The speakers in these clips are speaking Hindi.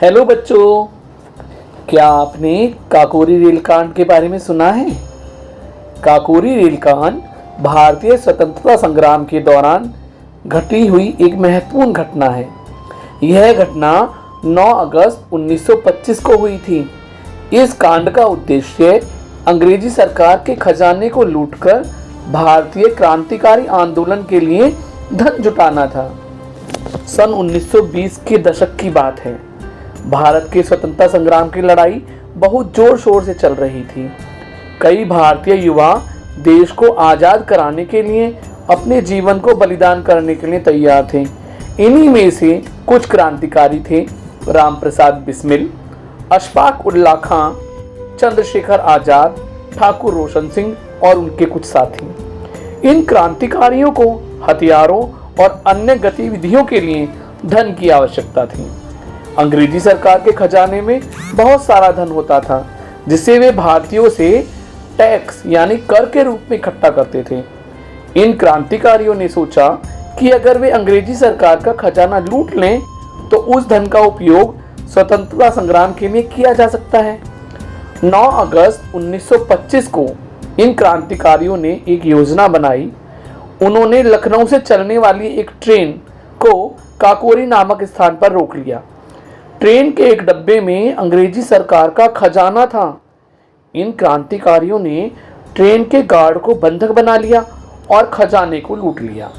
हेलो बच्चों, क्या आपने काकोरी रेलकांड के बारे में सुना है? काकोरी रेलकांड भारतीय स्वतंत्रता संग्राम के दौरान घटी हुई एक महत्वपूर्ण घटना है। यह घटना 9 अगस्त 1925 को हुई थी। इस कांड का उद्देश्य अंग्रेजी सरकार के खजाने को लूटकर भारतीय क्रांतिकारी आंदोलन के लिए धन जुटाना था। सन 1920 के दशक की बात है। भारत के स्वतंत्रता संग्राम की लड़ाई बहुत जोर शोर से चल रही थी। कई भारतीय युवा देश को आज़ाद कराने के लिए अपने जीवन को बलिदान करने के लिए तैयार थे। इन्हीं में से कुछ क्रांतिकारी थे राम प्रसाद बिस्मिल, अशफाक उल्लाह खां, चंद्रशेखर आज़ाद, ठाकुर रोशन सिंह और उनके कुछ साथी। इन क्रांतिकारियों को हथियारों और अन्य गतिविधियों के लिए धन की आवश्यकता थी। अंग्रेजी सरकार के खजाने में बहुत सारा धन होता था, जिसे वे भारतीयों से टैक्स यानी कर के रूप में इकट्ठा करते थे। इन क्रांतिकारियों ने सोचा कि अगर वे अंग्रेजी सरकार का खजाना लूट लें तो उस धन का उपयोग स्वतंत्रता संग्राम के लिए किया जा सकता है। 9 अगस्त 1925 को इन क्रांतिकारियों ने एक योजना बनाई। उन्होंने लखनऊ से चलने वाली एक ट्रेन को काकोरी नामक स्थान पर रोक लिया। ट्रेन के एक डब्बे में अंग्रेजी सरकार का खजाना था। इन क्रांतिकारियों ने ट्रेन के गार्ड को बंधक बना लिया और खजाने को लूट लिया।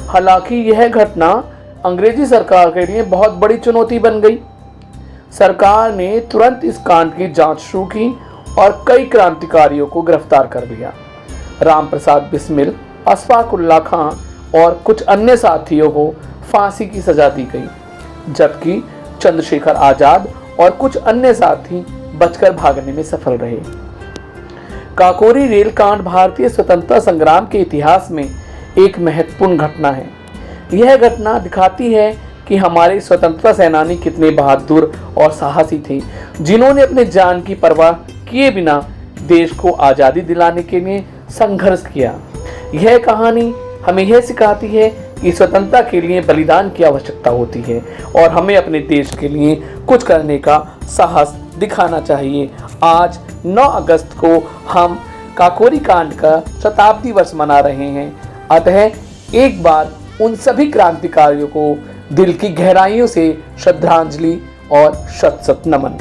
हालांकि यह घटना अंग्रेजी सरकार के लिए बहुत बड़ी चुनौती बन गई। सरकार ने तुरंत इस कांड की जांच शुरू की और कई क्रांतिकारियों को गिरफ्तार कर लिया। राम प्रसाद बिस्मिल, अशफाक उल्लाह खां और कुछ अन्य साथियों को फांसी की सजा दी गई, जबकि चंद्रशेखर आज़ाद और कुछ अन्य साथी बचकर भागने में सफल रहे। काकोरी रेलकांड भारतीय स्वतंत्रता संग्राम के इतिहास में एक महत्वपूर्ण घटना है। यह घटना दिखाती है कि हमारे स्वतंत्रता सेनानी कितने बहादुर और साहसी थे, जिन्होंने अपने जान की परवाह किए बिना देश को आज़ादी दिलाने के लिए संघर्ष किया। यह कहानी हमें यह सिखाती है कि स्वतंत्रता के लिए बलिदान की आवश्यकता होती है और हमें अपने देश के लिए कुछ करने का साहस दिखाना चाहिए। आज 9 अगस्त को हम काकोरी कांड का शताब्दी वर्ष मना रहे हैं। अतः एक बार उन सभी क्रांतिकारियों को दिल की गहराइयों से श्रद्धांजलि और शत शत नमन।